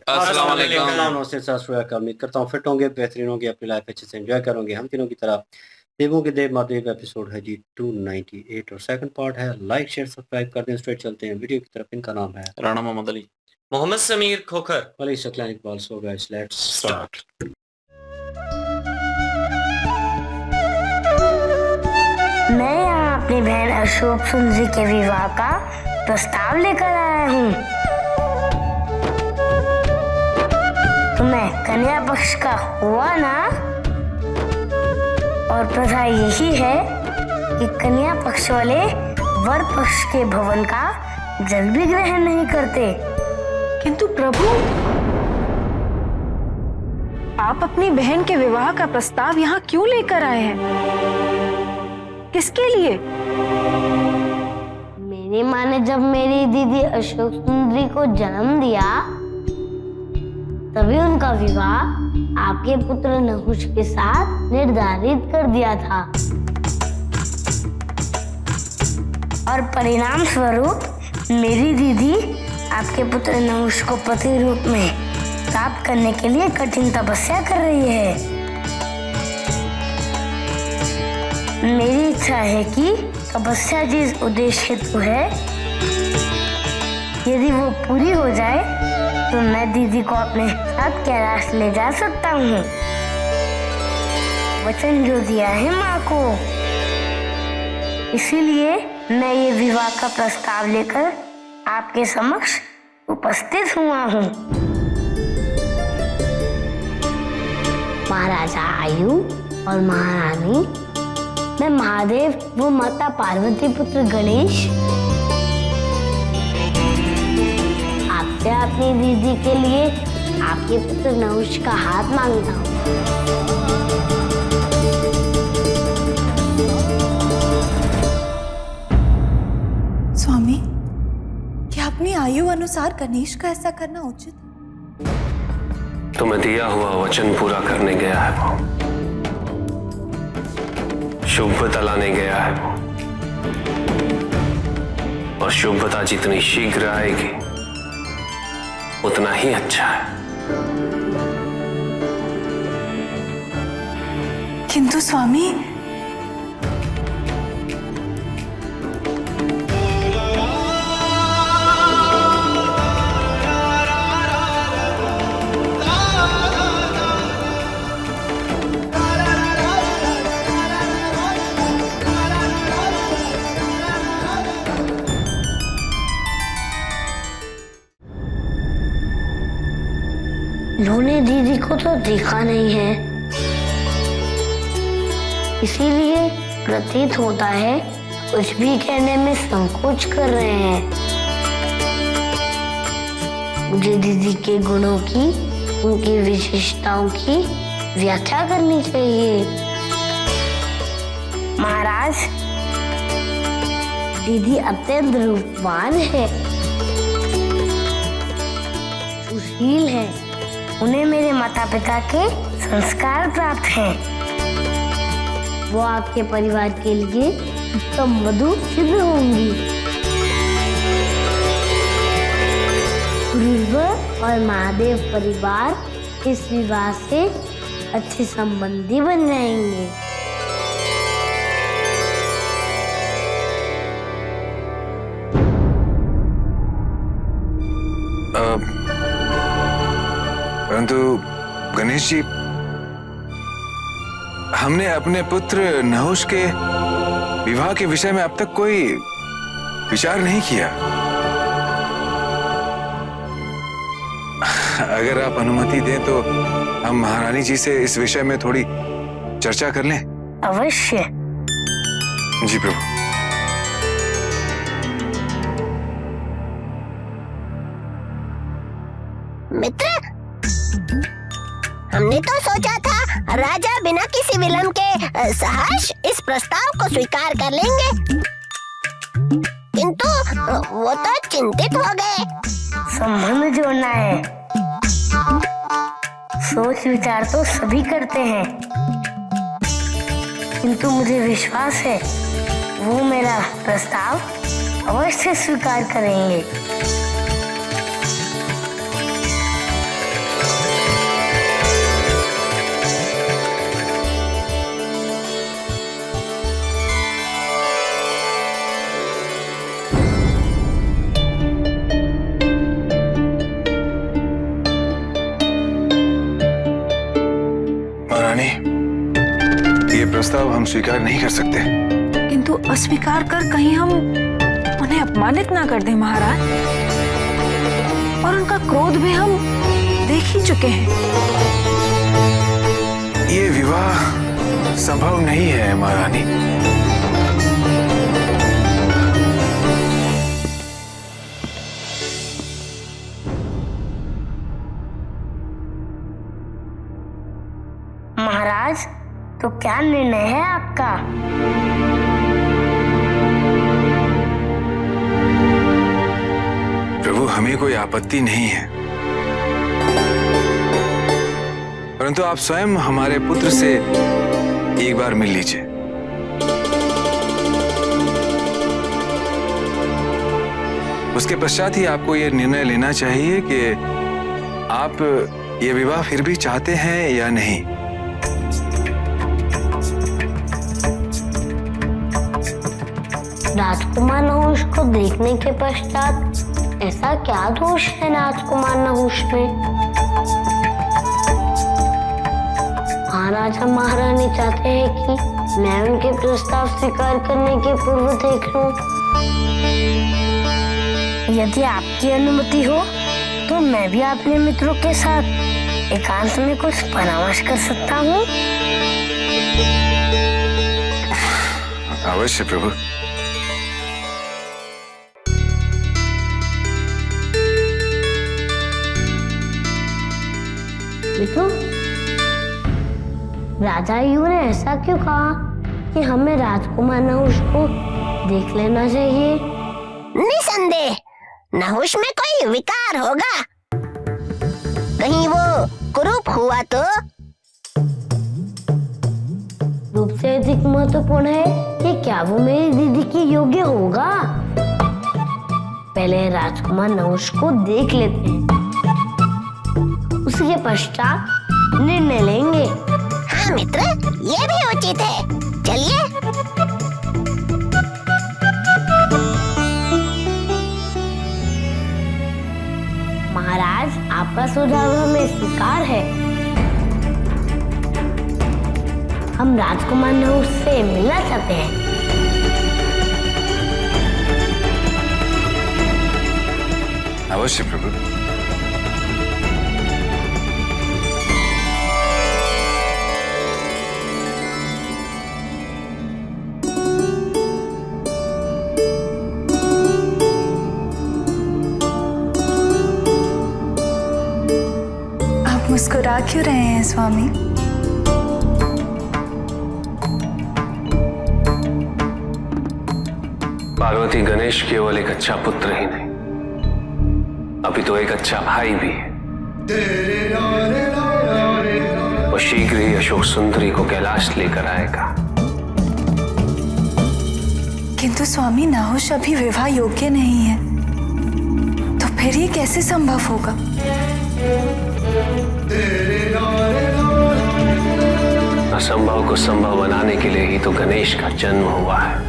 अस्सलाम वालेकुम। नमस्ते सत श्री अकाल। उम्मीद करता हूँ फिट होंगे, बेहतरीन होंगे, अपनी लाइफ अच्छे से एंजॉय करोगे। हम तीनों की तरह देवों के देव महादेव का एपिसोड है जी 298 और सेकंड पार्ट है। लाइक शेयर सब्सक्राइब कर दें। स्ट्रेट चलते हैं वीडियो की तरफ। इनका नाम है Rana Mohammad Ali. Mohammad Sameer Khokhar. Ali Saqlain Iqbal. So guys let's start. मैं यहाँ अपनी बहन अशोक सुंदरी के विवाह का प्रस्ताव लेकर आया हूँ। तुम्हें कन्या पक्ष का हुआ ना? और प्रथा यही है कि कन्या पक्ष वाले वर पक्ष के भवन का जल भी ग्रहण नहीं करते। किंतु प्रभु, आप अपनी बहन के विवाह का प्रस्ताव यहाँ क्यों लेकर आए हैं? किसके लिए? मेरी माँ ने जब मेरी दीदी अशोक सुंदरी को जन्म दिया तभी उनका विवाह आपके पुत्र नहुष के साथ निर्धारित कर दिया था। और परिणाम स्वरूप मेरी दीदी आपके पुत्र नहुष को पति रूप में प्राप्त करने के लिए कठिन तपस्या कर रही है। मेरी इच्छा है कि तपस्या जिस उद्देश्य हेतु है, यदि वो पूरी हो जाए तो मैं दीदी को अपने साथ कैलाश ले जा सकता हूँ। वचन जो दिया है माँ को, इसीलिए मैं ये विवाह का प्रस्ताव लेकर आपके समक्ष उपस्थित हुआ हूँ। महाराजा आयु और महारानी, मैं महादेव वो माता पार्वती पुत्र गणेश आपसे अपनी दीदी के लिए आपके पुत्र नहुष का हाथ मांगता हूँ। स्वामी, क्या अपनी आयु अनुसार गणेश का ऐसा करना उचित? तुम्हें दिया हुआ वचन पूरा करने गया है वो। शुभता लाने गया है वो, और शुभता जितनी शीघ्र आएगी उतना ही अच्छा है। किंतु स्वामी, उन्होंने दीदी को तो देखा नहीं है, इसीलिए प्रतीत होता है कुछ भी कहने में संकोच कर रहे हैं। मुझे दीदी के गुणों की, उनकी विशेषताओं की व्याख्या करनी चाहिए। महाराज, दीदी अत्यंत रूपवान है, सुशील है, उन्हें मेरे माता पिता के संस्कार प्राप्त हैं। वो आपके परिवार के लिए उत्तम वधू सिद्ध होंगी। गुरुवर और महादेव परिवार इस विवाह से अच्छे संबंधी बन जाएंगे। परंतु गणेश जी, हमने अपने पुत्र नहुष के विवाह के विषय में अब तक कोई विचार नहीं किया। अगर आप अनुमति दें तो हम महारानी जी से इस विषय में थोड़ी चर्चा कर लें। अवश्य। जी प्रभु। मित्र, हमने तो सोचा था राजा बिना किसी विलंब के सहर्ष इस प्रस्ताव को स्वीकार कर लेंगे, किंतु वो तो चिंतित हो गए। संबंध जोड़ना है, सोच विचार तो सभी करते हैं, किंतु मुझे विश्वास है वो मेरा प्रस्ताव अवश्य स्वीकार करेंगे। प्रस्ताव हम स्वीकार नहीं कर सकते। किंतु अस्वीकार कर कहीं हम उन्हें अपमानित ना कर दें महाराज। और उनका क्रोध भी हम देख ही चुके हैं। ये विवाह संभव नहीं है महारानी। महाराज, तो क्या निर्णय है आपका? प्रभु, हमें कोई आपत्ति नहीं है, परंतु आप स्वयं हमारे पुत्र से एक बार मिल लीजिए। उसके पश्चात ही आपको यह निर्णय लेना चाहिए कि आप ये विवाह फिर भी चाहते हैं या नहीं। राजकुमार नहुष को देखने के पश्चात ऐसा क्या दोष है राजकुमार नहुष में? महाराजा महारानी चाहते हैं कि मैं उनके प्रस्ताव स्वीकार करने के पूर्व देख लूं। यदि आपकी अनुमति हो तो मैं भी अपने मित्रों के साथ एकांत में कुछ परामर्श कर सकता हूँ। अवश्य प्रभु। मित्रों, राजा यू ने ऐसा क्यों कहा कि हमें राजकुमार नहुष को देख लेना चाहिए? निसंदेह नहुष में कोई विकार होगा। कहीं वो कुरूप हुआ तो? रूप से अधिक महत्वपूर्ण है कि क्या वो मेरी दीदी की योग्य होगा। पहले राजकुमार नहुष को देख लेते हैं, उसके पश्चात निर्णय लेंगे। हाँ मित्र, ये भी उचित है। चलिए। महाराज, आपका सुझाव हमें स्वीकार है। हम राजकुमार नहुष से मिलना चाहते हैं। अवश्य प्रभु। मुस्कुरा क्यों रहे हैं स्वामी? पार्वती गणेश केवल एक अच्छा पुत्र ही नहीं, अभी तो एक अच्छा भाई भी है। वो शीघ्र ही अशोक सुंदरी को कैलाश लेकर आएगा। किंतु स्वामी, नहुष अभी विवाह योग्य नहीं है, तो फिर ये कैसे संभव होगा? असंभव को संभव बनाने के लिए ही तो गणेश का जन्म हुआ है।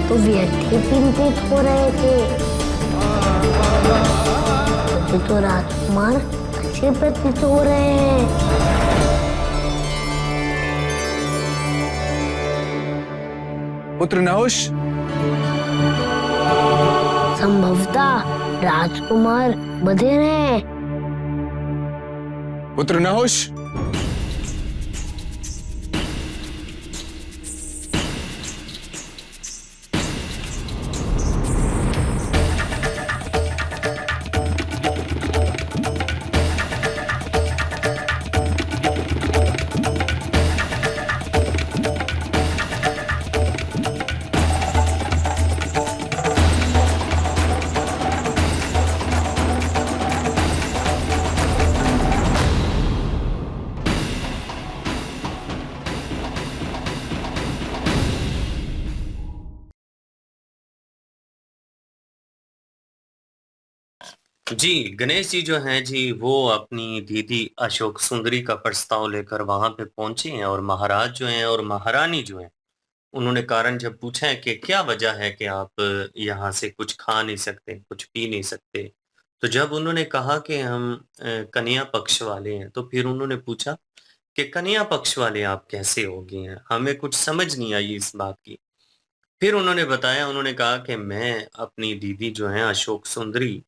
तो व्यर्थ ही चिंतित हो रहे थे। तो राजकुमार अच्छे प्रतीत हो रहे हैं। पुत्र नहुष, संभवतः राजकुमार बधिर हैं। पुत्र नहुष, जी, गणेश जी जो हैं जी, वो अपनी दीदी अशोक सुंदरी का प्रस्ताव लेकर वहाँ पे पहुँचे हैं और महाराज जो हैं और महारानी जो हैं, उन्होंने कारण जब पूछा है कि क्या वजह है कि आप यहाँ से कुछ खा नहीं सकते, कुछ पी नहीं सकते। तो जब उन्होंने कहा कि हम कन्या पक्ष वाले हैं, तो फिर उन्होंने पूछा कि कन्या पक्ष वाले आप कैसे हो गए हैं? हमें कुछ समझ नहीं आई इस बात की। फिर उन्होंने बताया, उन्होंने कहा कि मैं अपनी दीदी जो हैं अशोक सुंदरी,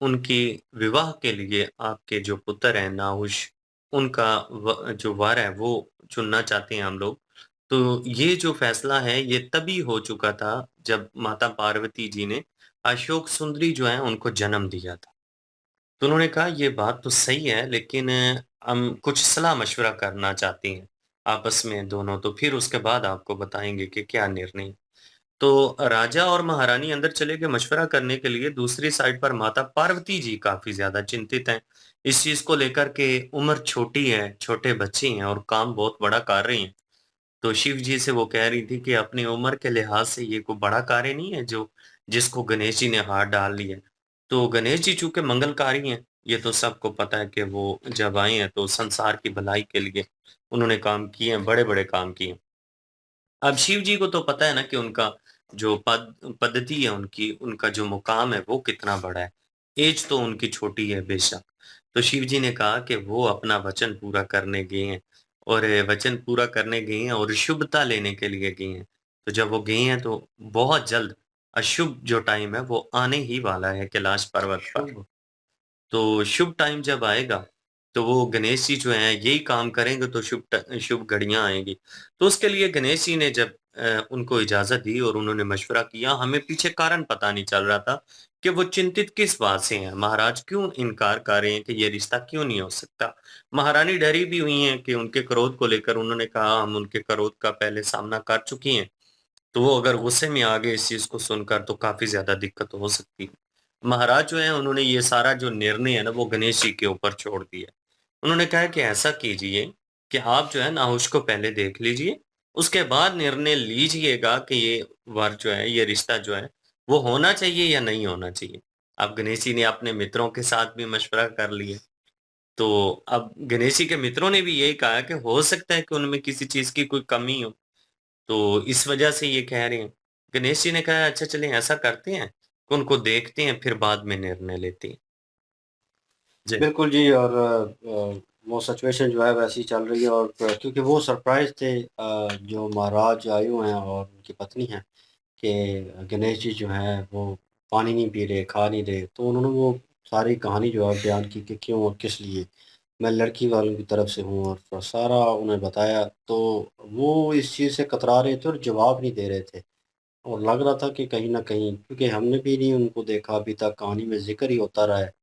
उनके विवाह के लिए आपके जो पुत्र हैं नाहुष, उनका जो वर है वो चुनना चाहते हैं हम लोग। तो ये जो फैसला है ये तभी हो चुका था जब माता पार्वती जी ने अशोक सुंदरी जो है उनको जन्म दिया था। तो उन्होंने कहा ये बात तो सही है लेकिन हम कुछ सलाह-मशवरा करना चाहते हैं आपस में दोनों, तो फिर उसके बाद आपको बताएँगे कि क्या निर्णय। तो राजा और महारानी अंदर चले गए मशवरा करने के लिए, दूसरी साइड पर माता पार्वती जी काफ़ी ज़्यादा चिंतित हैं, इस चीज़ को लेकर के उम्र छोटी है, छोटे बच्चे हैं और काम बहुत बड़ा कर रहे हैं। तो शिव जी से वो कह रही थी कि अपनी उम्र के लिहाज से ये कोई बड़ा कार्य नहीं है जो जिसको गणेश जी ने हाथ डाल लिया है। तो गणेश जी चूँकि मंगलकारी हैं, ये तो सबको पता है कि वो जब आए हैं तो संसार की भलाई के लिए उन्होंने काम किए हैं, बड़े-बड़े काम किए हैं। अब शिव जी को तो पता है ना कि उनका जो पद्धति है उनकी, उनका जो मुकाम है वो कितना बड़ा है। ऐज तो उनकी छोटी है बेशक। तो शिव जी ने कहा कि वो अपना वचन पूरा करने गए हैं और वचन पूरा करने गए हैं और शुभता लेने के लिए गए हैं। तो जब वो गए हैं तो बहुत जल्द अशुभ जो टाइम है वो आने ही वाला है कैलाश पर्वत पर। शुभ तो शुभ टाइम जब आएगा, तो वो गणेश जी जो हैं यही काम करेंगे तो शुभ घड़ियाँ आएँगी। तो उसके लिए गणेश जी ने जब उनको इजाज़त दी और उन्होंने मशवरा किया, हमें पीछे कारण पता नहीं चल रहा था कि वो चिंतित किस बात से हैं। महाराज क्यों इनकार कर रहे हैं कि ये रिश्ता क्यों नहीं हो सकता? महारानी डरी भी हुई हैं कि उनके क्रोध को लेकर उन्होंने कहा हम उनके क्रोध का पहले सामना कर चुकी हैं। तो वो अगर गुस्से में आ गए इस चीज़ को सुनकर तो काफ़ी ज़्यादा दिक्कत हो सकती है। महाराज जो हैं उन्होंने ये सारा जो निर्णय है ना वो गणेश जी के ऊपर छोड़ दिया। उन्होंने कहा कि ऐसा कीजिए कि आप जो है नाहुष को पहले देख लीजिए, उसके बाद निर्णय लीजिएगा कि ये वर जो है, ये रिश्ता जो है वो होना चाहिए या नहीं होना चाहिए। अब गणेश जी ने अपने मित्रों के साथ भी मशवरा कर लिया। तो अब गणेश जी के मित्रों ने भी यही कहा कि हो सकता है कि उनमें किसी चीज़ की कोई कमी हो। तो इस वजह से ये कह रहे हैं। गणेश जी ने कहा अच्छा चलें ऐसा करते हैं, कि उनको देखते हैं फिर बाद में निर्णय लेते हैं। जी। बिल्कुल जी। और वो सिचुएशन जो है वैसी चल रही है और क्योंकि वो सरप्राइज़ थे जो महाराज आयु हैं और उनकी पत्नी हैं कि गणेश जी जो हैं वो पानी नहीं पी रहे, खा नहीं रहे। तो उन्होंने वो सारी कहानी जो है बयान की कि क्यों और किस लिए। मैं लड़की वालों की तरफ से हूँ और सारा उन्हें बताया। तो वो इस चीज़ से कतरा रहे थे और जवाब नहीं दे रहे थे और लग रहा था कि कहीं न कहीं क्योंकि हमने भी नहीं उनको देखा अभी तक, कहानी में ज़िक्र ही होता रहा है।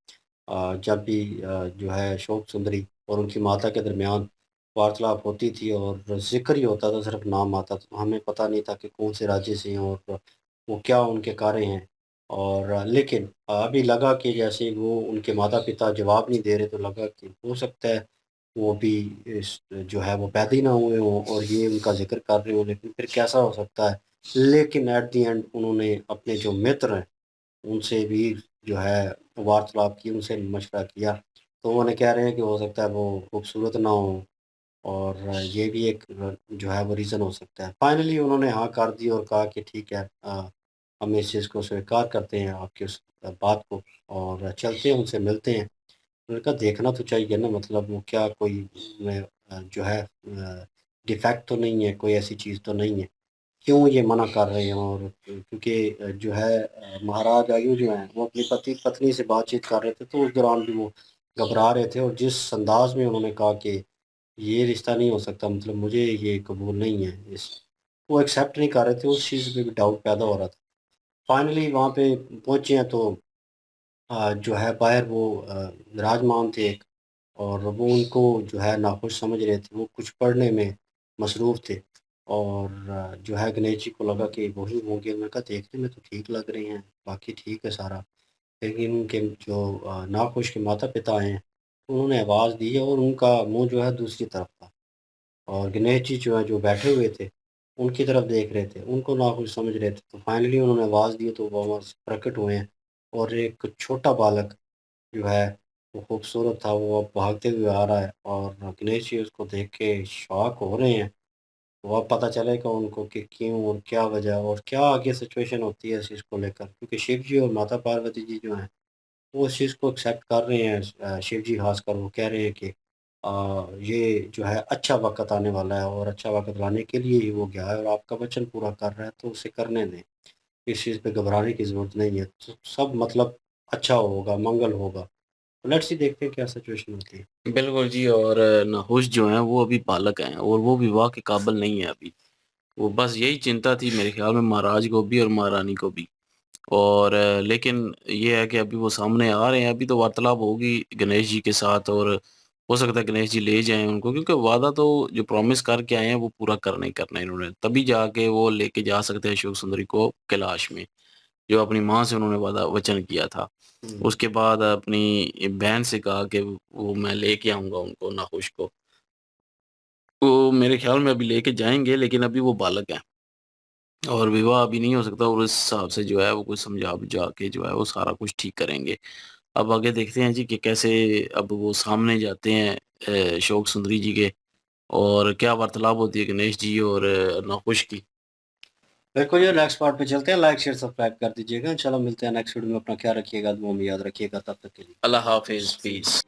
जब भी जो है शोक सुंदरी और उनकी माता के दरमियान वार्तालाप होती थी और ज़िक्र ही होता था, सिर्फ नाम आता था। तो हमें पता नहीं था कि कौन से राज्य से हैं और वो क्या उनके कार्य हैं। और लेकिन अभी लगा कि जैसे वो उनके माता-पिता जवाब नहीं दे रहे, तो लगा कि हो सकता है वो भी इस जो है वो पैदा ही ना हुए हों और ये उनका ज़िक्र कर रहे हों, लेकिन फिर कैसा हो सकता है? लेकिन एट द एंड उन्होंने अपने जो मित्र हैं उनसे भी जो है वार्तालाप की, उनसे मशवरा किया। तो वो उन्हें कह रहे हैं कि हो सकता है वो खूबसूरत ना हो और ये भी एक जो है वो रीज़न हो सकता है। फाइनली उन्होंने हाँ कर दी और कहा कि ठीक है, हम इस चीज़ को स्वीकार करते हैं आपकी उस बात को और चलते हैं, उनसे मिलते हैं। उन्होंने कहा देखना तो चाहिए ना, मतलब वो क्या कोई में जो है डिफेक्ट तो नहीं है, कोई ऐसी चीज़ तो नहीं है। क्यों ये मना कर रहे हैं? और क्योंकि जो है महाराज आयु जो हैं वो अपनी पति पत्नी से बातचीत कर रहे थे, तो उस दौरान भी वो घबरा रहे थे और जिस अंदाज़ में उन्होंने कहा कि ये रिश्ता नहीं हो सकता, मतलब मुझे ये कबूल नहीं है, इस वो एक्सेप्ट नहीं कर रहे थे, उस चीज़ पे भी डाउट पैदा हो रहा था। फाइनली वहाँ पे पहुँचे हैं तो जो है बाहर वो विराजमान थे एक और वो उनको जो है नाखुश समझ रहे थे, वो कुछ पढ़ने में मसरूफ़ थे और जो है गणेश जी को लगा कि वही होंगे। मैंने कहा देखने में तो ठीक लग रहे हैं, बाकी ठीक है सारा। लेकिन उनके जो नाखुश के माता-पिता हैं, उन्होंने आवाज़ दी है और उनका मुँह जो है दूसरी तरफ था और गणेश जी जो है जो बैठे हुए थे, उनकी तरफ देख रहे थे, उनको नाखुश समझ रहे थे। तो फाइनली उन्होंने आवाज़ दी तो वो वहाँ से प्रकट हुए हैं और एक छोटा बालक जो है वो खूबसूरत था, वो अब भागते हुए आ रहा है और गणेश जी उसको देख के शॉक हो रहे हैं। तो अब पता चलेगा उनको कि क्यों और क्या वजह और क्या आगे सिचुएशन होती है इस चीज़ को लेकर, क्योंकि शिव जी और माता पार्वती जी जो हैं वो उस चीज़ को एक्सेप्ट कर रहे हैं। शिव जी खासकर वो कह रहे हैं कि ये जो है अच्छा वक़्त आने वाला है और अच्छा वक़्त लाने के लिए ही वो गया है और आपका वचन पूरा कर रहा है तो उसे करने दें। इस चीज़ पे घबराने की ज़रूरत नहीं है। तो सब मतलब अच्छा होगा, मंगल होगा। लेट्स सी देखते हैं क्या सिचुएशन होती है। बिल्कुल जी। और नहुष जो हैं वो अभी बालक हैं और वो विवाह के काबिल नहीं है अभी। वो बस यही चिंता थी मेरे ख़्याल में महाराज को भी और महारानी को भी। और लेकिन ये है कि अभी वो सामने आ रहे हैं, अभी तो वार्तालाप होगी गणेश जी के साथ और हो सकता है गणेश जी ले जाएँ उनको, क्योंकि वादा तो जो प्रॉमिस करके आए हैं वो पूरा करना ही करना है इन्होंने। तभी जाके वो लेके जा सकते हैं अशोक सुंदरी को कैलाश में, जो अपनी माँ से उन्होंने वादा वचन किया था। उसके बाद अपनी बहन से कहा कि वो मैं लेके आऊँगा उनको नहुष को। वो मेरे ख़्याल में अभी लेके जाएँगे, लेकिन अभी वो बालक हैं और विवाह अभी नहीं हो सकता और उस हिसाब से जो है वो कुछ समझा-बुझा के जो है वो सारा कुछ ठीक करेंगे। अब आगे देखते हैं जी कि कैसे अब वो सामने जाते हैं अशोक सुंदरी जी के और क्या वार्तालाप होती है गणेश जी और नहुष की। बिल्कुल जी, नेक्स्ट पार्ट पे चलते हैं। लाइक, शेयर, सब्सक्राइब कर दीजिएगा। इंशाल्लाह मिलते हैं नेक्स्ट वीडियो में। अपना ख्याल रखिएगा, दुआ में याद रखिएगा। तब तक के लिए अल्लाह हाफ़िज़, पीस।